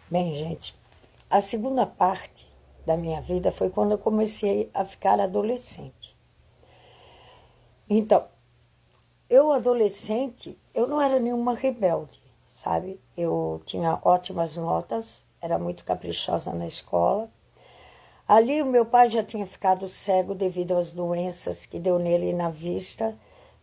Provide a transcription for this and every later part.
Bem, gente, a segunda parte da minha vida foi quando eu comecei a ficar adolescente. Então, eu adolescente, eu não era nenhuma rebelde, sabe? Eu tinha ótimas notas, era muito caprichosa na escola. Ali o meu pai já tinha ficado cego devido às doenças que deu nele na vista,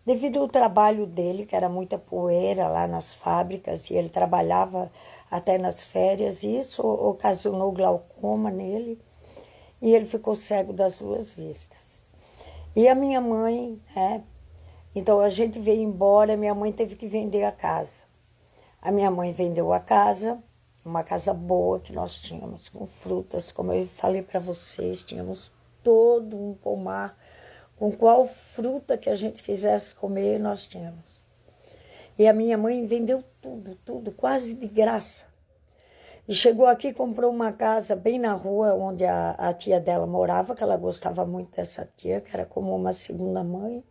devido ao trabalho dele, que era muita poeira lá nas fábricas, e ele trabalhava até nas férias, e isso ocasionou glaucoma nele, e ele ficou cego das duas vistas. E a minha mãe, né? Então a gente veio embora, minha mãe teve que vender a casa. A minha mãe vendeu a casa, uma casa boa que nós tínhamos, com frutas, como eu falei para vocês, tínhamos todo um pomar, com qual fruta que a gente quisesse comer, nós tínhamos. E a minha mãe vendeu tudo, tudo, quase de graça. E chegou aqui e comprou uma casa bem na rua onde a tia dela morava, que ela gostava muito dessa tia, que era como uma segunda mãe.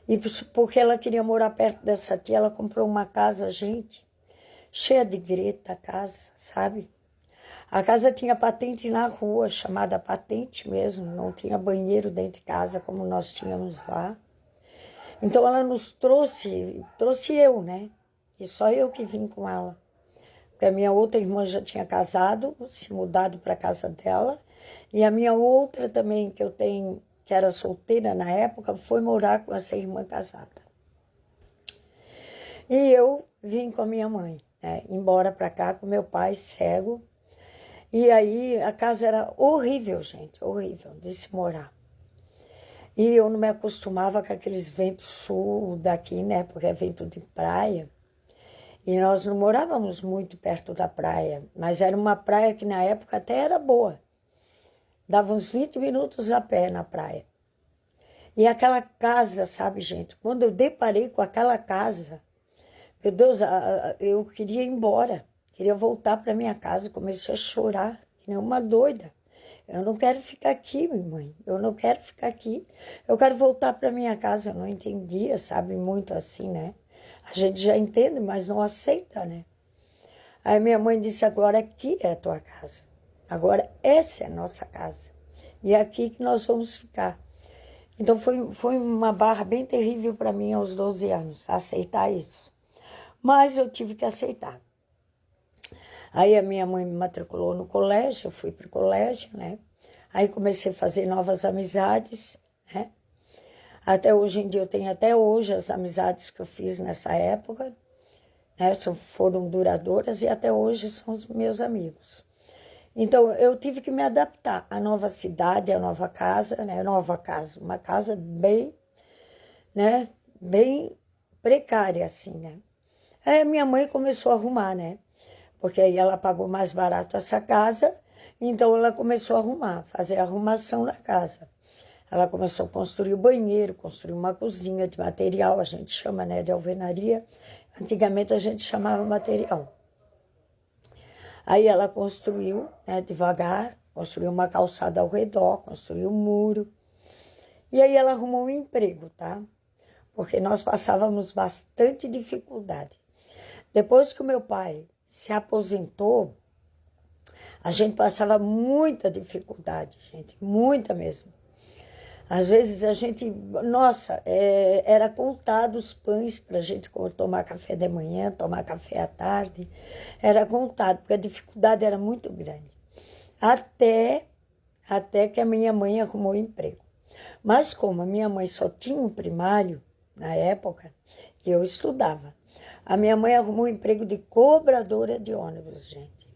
E porque ela queria morar perto dessa tia, ela comprou uma casa, gente, cheia de greta a casa, sabe? A casa tinha patente na rua, chamada patente mesmo, não tinha banheiro dentro de casa como nós tínhamos lá. Então ela nos trouxe eu, né? E só eu que vim com ela. Porque a minha outra irmã já tinha casado, se mudado para a casa dela. E a minha outra também, que eu tenho, que era solteira na época, foi morar com essa irmã casada. E eu vim com a minha mãe, né? Embora para cá com meu pai cego. E aí a casa era horrível, gente, horrível de se morar. E eu não me acostumava com aqueles ventos sul daqui, né? Porque é vento de praia. E nós não morávamos muito perto da praia, mas era uma praia que na época até era boa. Dava uns 20 minutos a pé na praia. E aquela casa, sabe, gente? Quando eu deparei com aquela casa, meu Deus, eu queria ir embora. Queria voltar para minha casa. Comecei a chorar, que nem uma doida. Eu não quero ficar aqui, minha mãe. Eu não quero ficar aqui. Eu quero voltar para minha casa. Eu não entendia, sabe, muito assim, né? A gente já entende, mas não aceita, né? Aí minha mãe disse, agora aqui é a tua casa. Agora essa é a nossa casa. E é aqui que nós vamos ficar. Então foi uma barra bem terrível para mim aos 12 anos, aceitar isso. Mas eu tive que aceitar. Aí a minha mãe me matriculou no colégio, eu fui para o colégio, né? Aí comecei a fazer novas amizades, né? Até hoje em dia, eu tenho até hoje as amizades que eu fiz nessa época, né? Foram duradouras e até hoje são os meus amigos. Então, eu tive que me adaptar à nova cidade, à nova casa, né? Nova casa, uma casa bem, né? Bem precária, assim, né? Aí a minha mãe começou a arrumar, né? Porque aí ela pagou mais barato essa casa, então ela começou a arrumar, fazer a arrumação na casa. Ela começou a construir o banheiro, construir uma cozinha de material, a gente chama, né, de alvenaria. Antigamente a gente chamava material. Aí ela construiu, né, devagar, construiu uma calçada ao redor, construiu um muro. E aí ela arrumou um emprego, tá? Porque nós passávamos bastante dificuldade. Depois que o meu pai se aposentou, a gente passava muita dificuldade, gente, muita mesmo. Às vezes a gente, nossa, era contado os pães para a gente tomar café de manhã, tomar café à tarde. Era contado, porque a dificuldade era muito grande. Até que a minha mãe arrumou emprego. Mas como a minha mãe só tinha um primário, na época, eu estudava. A minha mãe arrumou um emprego de cobradora de ônibus, gente.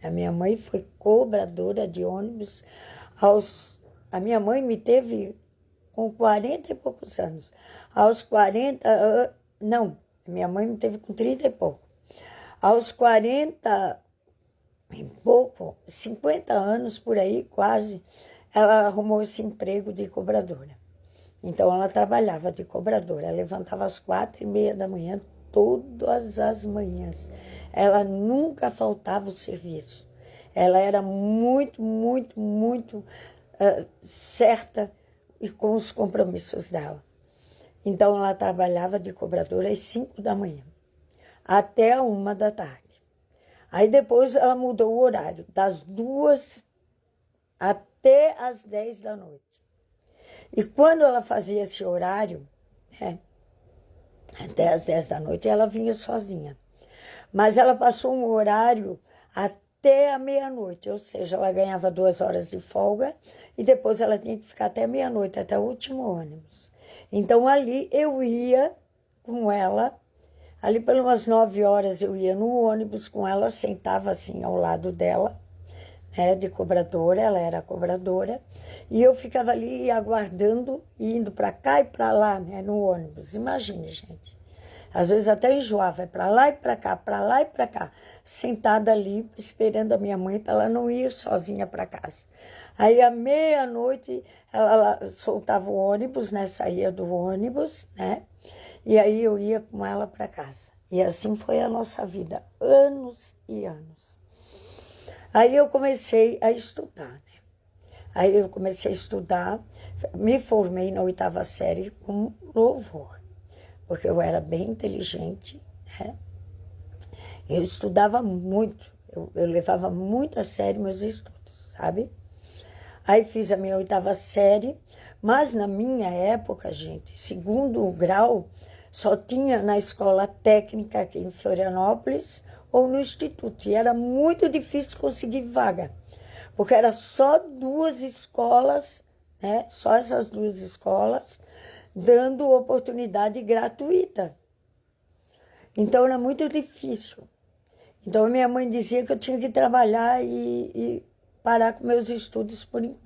A minha mãe foi cobradora de ônibus A minha mãe me teve com 40 e poucos anos. Aos 40, não, minha mãe me teve com 30 e pouco. Aos 40 e pouco, 50 anos por aí, quase, ela arrumou esse emprego de cobradora. Então, ela trabalhava de cobradora, ela levantava às 4:30 da manhã, todas as manhãs. Ela nunca faltava o serviço. Ela era muito, muito, muito certa e com os compromissos dela. Então, ela trabalhava de cobradora às 5 da manhã, até 1 da tarde. Aí depois ela mudou o horário, das 2 até as 10 da noite. E quando ela fazia esse horário, né, até as 10 da noite, ela vinha sozinha. Mas ela passou um horário até a meia-noite, ou seja, ela ganhava 2 horas de folga e depois ela tinha que ficar até meia-noite, até o último ônibus. Então ali eu ia com ela, ali pelas umas 9 horas eu ia no ônibus com ela, sentava assim ao lado dela, né, de cobradora, ela era cobradora, e eu ficava ali aguardando, indo para cá e para lá, né, no ônibus. Imagine, gente. Às vezes até enjoava, é para lá e para cá, para lá e para cá, sentada ali esperando a minha mãe para ela não ir sozinha para casa. Aí à meia-noite ela soltava o ônibus, né, saía do ônibus, né, e aí eu ia com ela para casa. E assim foi a nossa vida, anos e anos. Aí eu comecei a estudar, né? Aí eu comecei a estudar, me formei na 8ª série com louvor, porque eu era bem inteligente, né? Eu estudava muito, eu levava muito a sério meus estudos, sabe? Aí fiz a minha 8ª série, mas na minha época, gente, segundo grau, só tinha na escola técnica aqui em Florianópolis ou no instituto, e era muito difícil conseguir vaga, porque era só 2 escolas, né? Só essas 2 escolas, dando oportunidade gratuita. Então era muito difícil. Então minha mãe dizia que eu tinha que trabalhar e parar com meus estudos por enquanto.